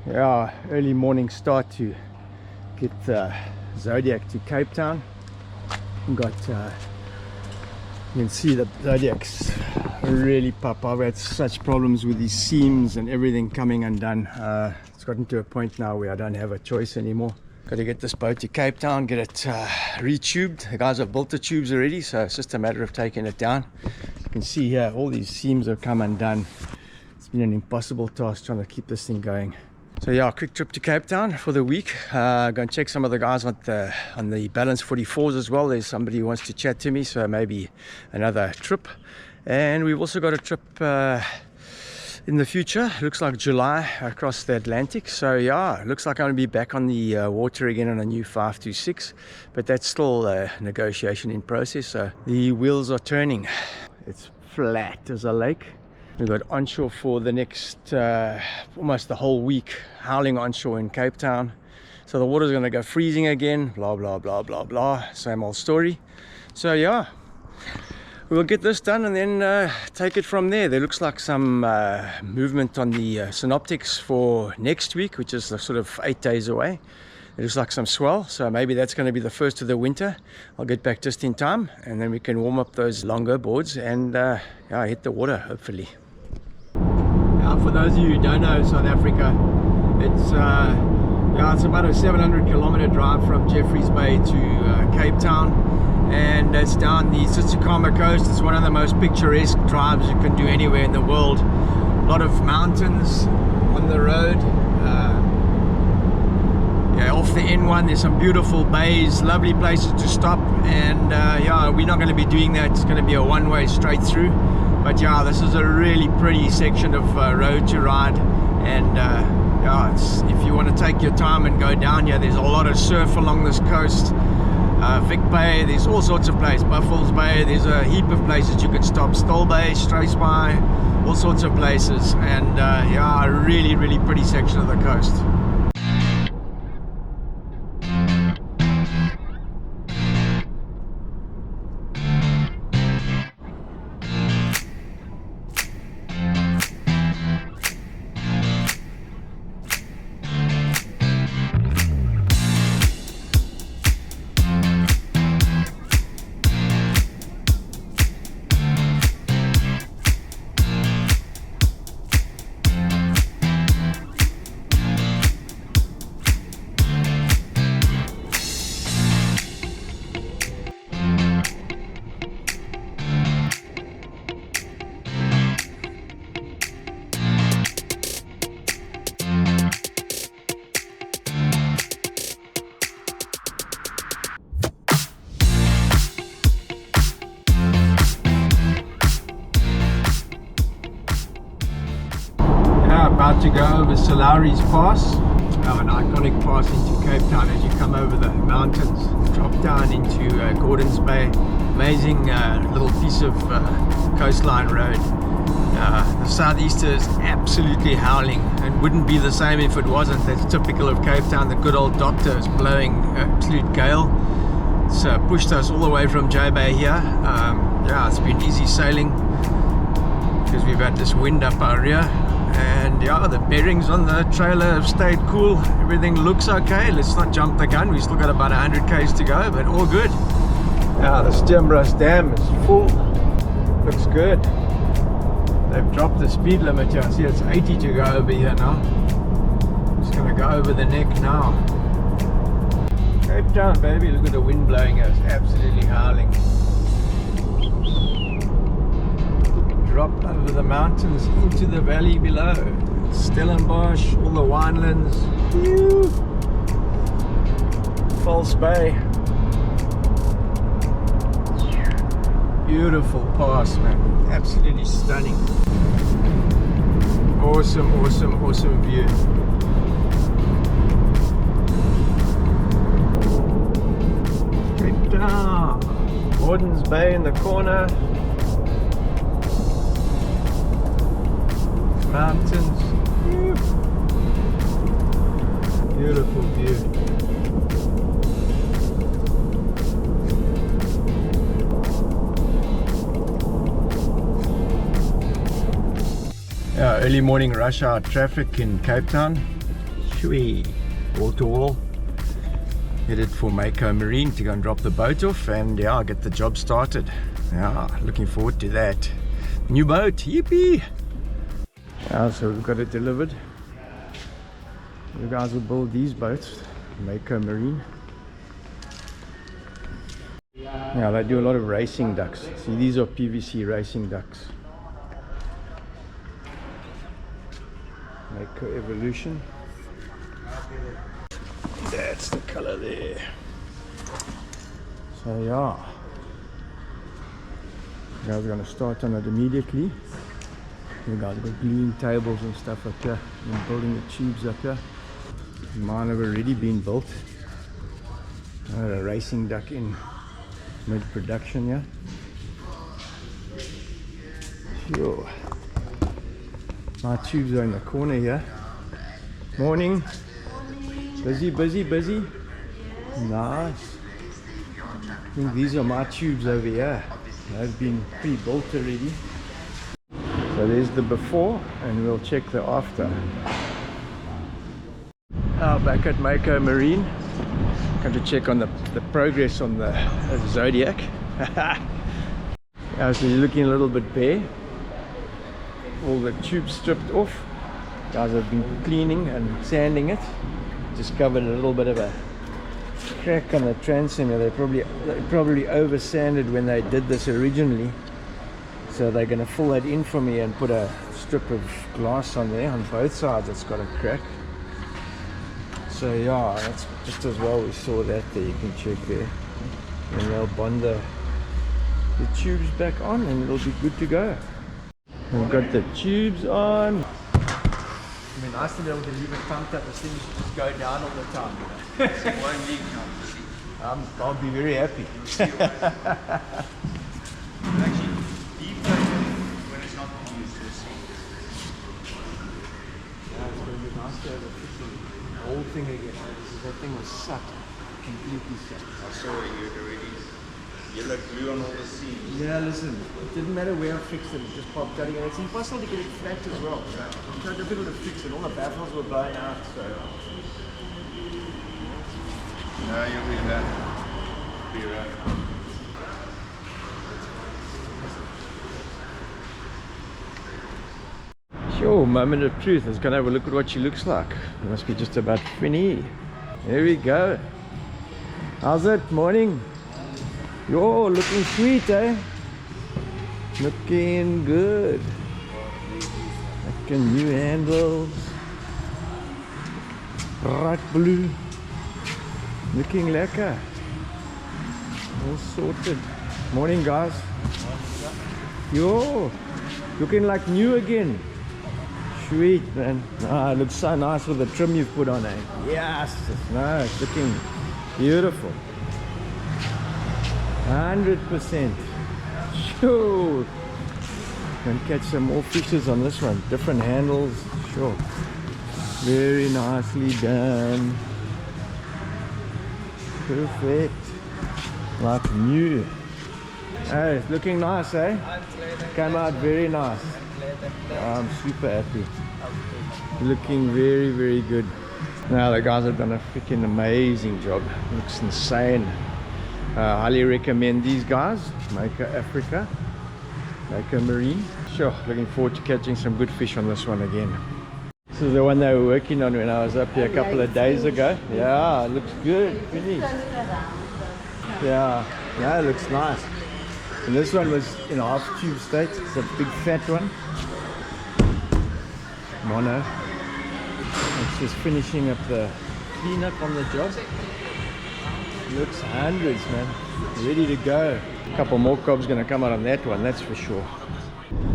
Yeah, early morning start to get Zodiac to Cape Town. We've got you can see the Zodiac's really pop. I've had such problems with these seams and everything coming undone. It's gotten to a point now where I don't have a choice anymore. Got to get this boat to Cape Town, get it retubed. The guys have built the tubes already, so it's just a matter of taking it down. You can see here all these seams have come undone. It's been an impossible task trying to keep this thing going. So yeah, quick trip to Cape Town for the week. Go and check some of the guys on the Balance 44s as well. There's somebody who wants to chat to me, so maybe another trip. And we've also got a trip in the future. Looks like July across the Atlantic. So yeah, looks like I'm going to be back on the water again on a new 526, but that's still a negotiation in process. So the wheels are turning. It's flat as a lake. We've got onshore for the next almost the whole week, howling onshore in Cape Town. So the water's going to go freezing again, blah, blah, blah, blah, blah. Same old story. So yeah, we'll get this done and then take it from there. There looks like some movement on the synoptics for next week, which is sort of 8 days away. It looks like some swell, so maybe that's going to be the first of the winter. I'll get back just in time and then we can warm up those longer boards and yeah, hit the water hopefully. For those of you who don't know South Africa, it's about a 700-kilometer drive from Jeffreys Bay to Cape Town, and it's down the Tsitsikamma coast. It's one of the most picturesque drives you can do anywhere in the world. A lot of mountains on the road. Yeah, off the N1 there's some beautiful bays, lovely places to stop, and yeah, we're not going to be doing that. It's going to be a one-way straight through. But yeah, this is a really pretty section of road to ride, and yeah, if you want to take your time and go down here, there's a lot of surf along this coast. Vic Bay, there's all sorts of places. Buffalo's Bay, there's a heap of places you can stop. Stoll Bay, Struisbaai, all sorts of places, and yeah, a really pretty section of the coast. About to go over Solari's Pass, an iconic pass into Cape Town as you come over the mountains, drop down into Gordons Bay. Amazing little piece of coastline road. The southeaster is absolutely howling and wouldn't be the same if it wasn't. That's typical of Cape Town. The good old doctor is blowing absolute gale. It's pushed us all the way from J Bay here. Yeah, it's been easy sailing because we've had this wind up our rear. And yeah, the bearings on the trailer have stayed cool. Everything looks okay. Let's not jump the gun. We've still got about 100 k's to go, but all good. Yeah, the Steenbras Dam is full. Looks good. They've dropped the speed limit here. See, it's 80 to go over here now. Just gonna go over the neck now. Cape Town, baby. Look at the wind blowing us. Absolutely howling. Drop over the mountains into the valley below. Stellenbosch, all the winelands. False Bay. Beautiful pass, man. Absolutely stunning. Awesome view. Cape Town. Gordons Bay in the corner. Mountains, beautiful view. Yeah, early morning rush hour traffic in Cape Town. Sweet. Wall to wall. Headed for Mako Marine to go and drop the boat off and yeah, get the job started. Yeah, looking forward to that. New boat, yippee! Yeah, so we've got it delivered. You guys will build these boats, Mako Marine. Yeah, they do a lot of racing ducks. See, these are PVC racing ducks. Mako Evolution. That's the color there. So yeah, you guys are going to start on it immediately. You guys got gluing tables and stuff up here and building the tubes up here. Mine have already been built. I had a racing duck in mid-production here. Sure. My tubes are in the corner here. Morning. Busy, busy, busy. Nice. I think these are my tubes over here. They've been pre-built already. So there's the before and we'll check the after. Now back at Mako Marine. Going to check on the progress on the Zodiac. Yeah, so you're looking a little bit bare. All the tubes stripped off. Guys have been cleaning and sanding it. Discovered a little bit of a crack on the transom. They probably over sanded when they did this originally, so they're going to fill that in for me and put a strip of glass on there on both sides. It's got a crack, so yeah, that's just as well we saw that there. You can check there, and they'll bond the tubes back on and it'll be good to go. We've got the tubes on. I mean, nice to be able to leave it pumped up. This thing should just go down all the time. So it won't leak now. I'll be very happy. Actually, deflate when it's not used. Yeah, it's going to be nice to have a fixing the whole thing again. That thing was sucked, completely sucked. I saw you had already yellow glue on all the seams. Yeah, listen, it didn't matter where I fixed it, it just popped out again. It's impossible to get it flat as well. It's so difficult to fix it. All the baffles were blowing out, so. No, you'll be that. Be right. Sure, moment of truth. Let's go and have a look at what she looks like. It must be just about finished. There we go. How's it? Morning. Yo, looking sweet, eh? Looking good. Looking new handles. Bright blue. Looking lekker. All sorted. Morning, guys. Yo, looking like new again. Sweet, man. Ah, it looks so nice with the trim you've put on, eh? Yes, it's nice. Looking beautiful. 100%. Sure. Can catch some more fishes on this one. Different handles. Sure. Very nicely done. Perfect. Like new. Hey, it's looking nice, eh? Came out very nice. I'm super happy. Looking very, very good. Now the guys have done a freaking amazing job. Looks insane. Highly recommend these guys. Mako Africa, Mako Marine. Sure, looking forward to catching some good fish on this one again. This is the one they were working on when I was up here a couple of days ago. Yeah, it looks good. Finished. Yeah, it looks nice. And this one was in half tube state. It's a big fat one. Mono. It's just finishing up the cleanup on the job. Looks hundreds, man. Ready to go. A couple more cobs gonna come out on that one, that's for sure.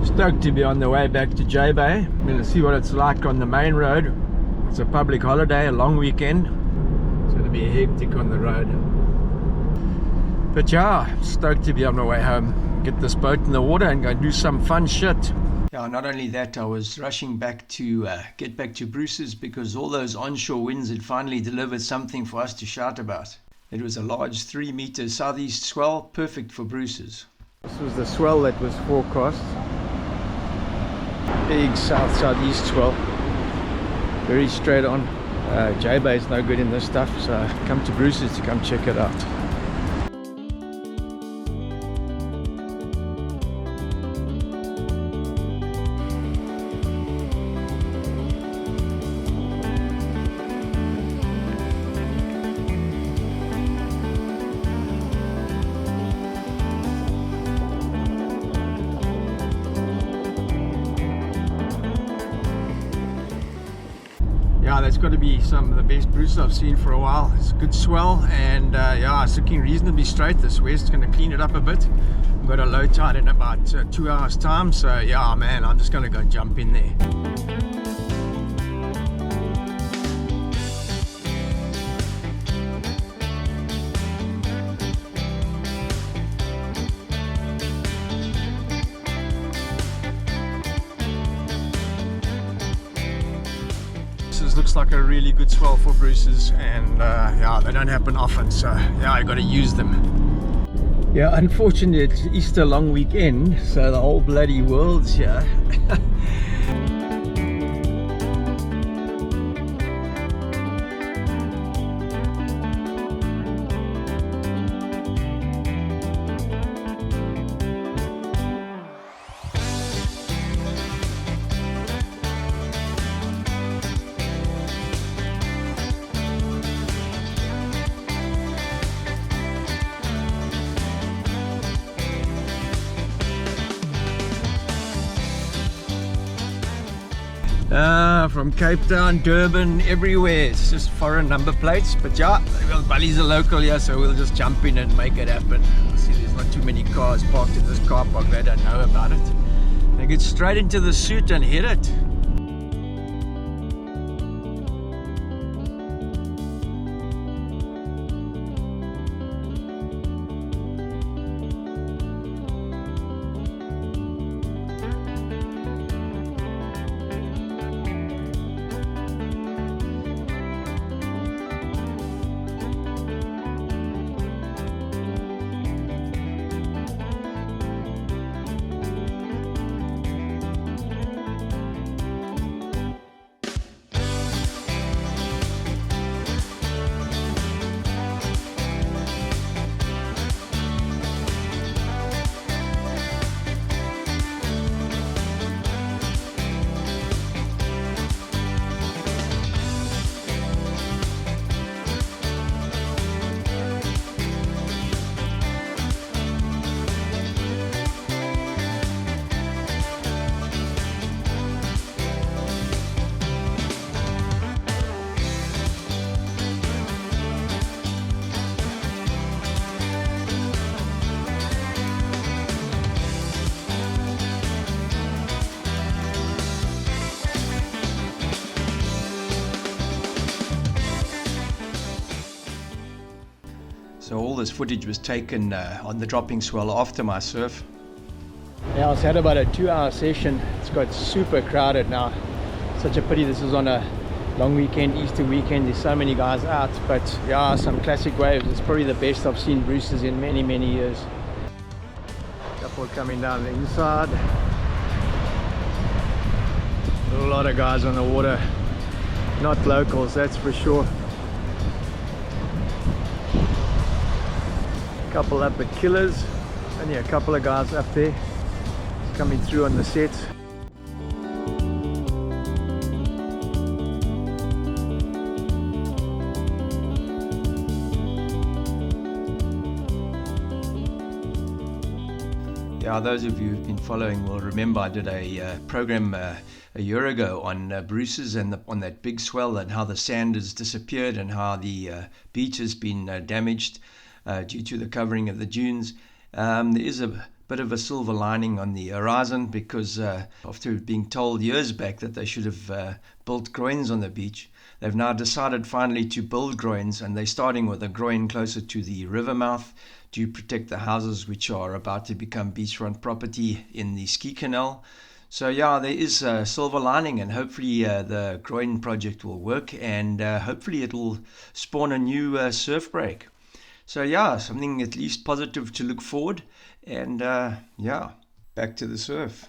Stoked to be on the way back to J-Bay. I'm gonna see what it's like on the main road. It's a public holiday, a long weekend. It's gonna be hectic on the road. But yeah, stoked to be on my way home. Get this boat in the water and go do some fun shit. Yeah, not only that, I was rushing back to get back to Bruces because all those onshore winds had finally delivered something for us to shout about. It was a large 3-meter southeast swell, perfect for Bruces. This was the swell that was forecast. Big southeast swell. Very straight on. J-Bay is no good in this stuff, so come to Bruces to come check it out. Yeah, that's got to be some of the best Bruces I've seen for a while. It's a good swell, and yeah, it's looking reasonably straight. This west's going to clean it up a bit. We've got a low tide in about 2 hours time, so yeah man, I'm just going to go jump in there. Looks like a really good swell for Bruces, and yeah, they don't happen often, so yeah, I got to use them. Yeah, unfortunately it's Easter long weekend, so the whole bloody world's here. From Cape Town, Durban, everywhere. It's just foreign number plates, but yeah, well, Bali's a local here, so we'll just jump in and make it happen. See, there's not too many cars parked in this car park. They don't know about it. They get straight into the suit and hit it. So all this footage was taken on the dropping swell after my surf. Yeah, I had about a 2-hour session. It's got super crowded now. Such a pity this is on a long weekend, Easter weekend. There's so many guys out, but yeah, some classic waves. It's probably the best I've seen Bruces in many, many years. Couple coming down the inside. A lot of guys on the water. Not locals, that's for sure. Couple up at Killers, only a couple of guys up there coming through on the sets. Yeah, those of you who've been following will remember I did a program a year ago on Bruces and on that big swell, and how the sand has disappeared and how the beach has been damaged due to the covering of the dunes. There is a bit of a silver lining on the horizon, because after being told years back that they should have built groins on the beach, they've now decided finally to build groins, and they're starting with a groin closer to the river mouth to protect the houses which are about to become beachfront property in the ski canal. So yeah, there is a silver lining, and hopefully the groin project will work, and hopefully it will spawn a new surf break. So yeah, something at least positive to look forward, and yeah, back to the surf.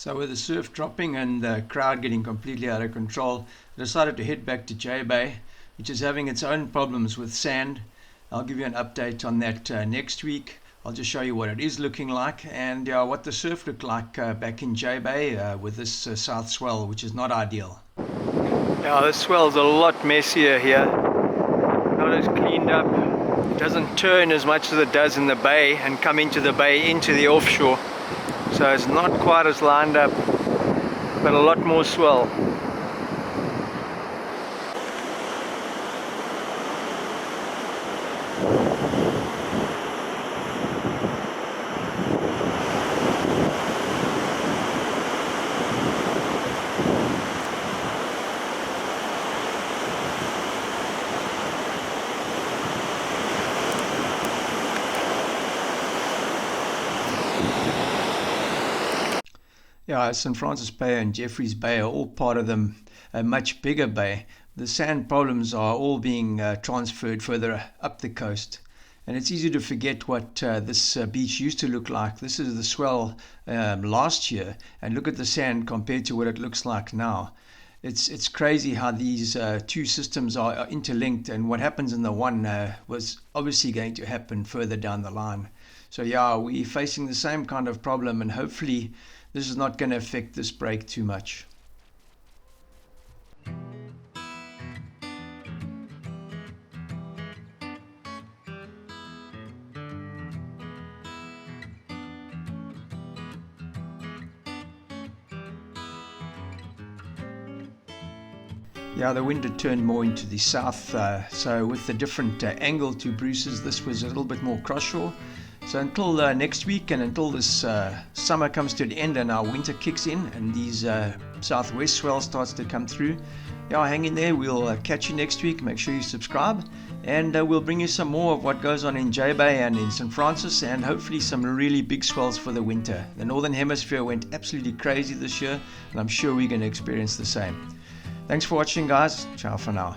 So with the surf dropping and the crowd getting completely out of control, I decided to head back to J Bay, which is having its own problems with sand. I'll give you an update on that next week. I'll just show you what it is looking like and what the surf looked like back in J Bay with this south swell, which is not ideal. Now this swell's a lot messier here, not as cleaned up. It doesn't turn as much as it does in the bay and come into the bay into the offshore. So it's not quite as lined up, but a lot more swell. Yeah, St. Francis Bay and Jeffreys Bay are all part of a much bigger bay. The sand problems are all being transferred further up the coast. And it's easy to forget what this beach used to look like. This is the swell last year, and look at the sand compared to what it looks like now. It's crazy how these two systems are interlinked, and what happens in the one was obviously going to happen further down the line. So yeah, we're facing the same kind of problem, and hopefully this is not going to affect this break too much. Yeah, the wind had turned more into the south, so with the different angle to Bruces, this was a little bit more cross-shore. So until next week and until this summer comes to an end and our winter kicks in and these southwest swell starts to come through, yeah, hang in there. We'll catch you next week. Make sure you subscribe, and we'll bring you some more of what goes on in J Bay and in St. Francis, and hopefully some really big swells for the winter. The Northern Hemisphere went absolutely crazy this year, and I'm sure we're going to experience the same. Thanks for watching, guys. Ciao for now.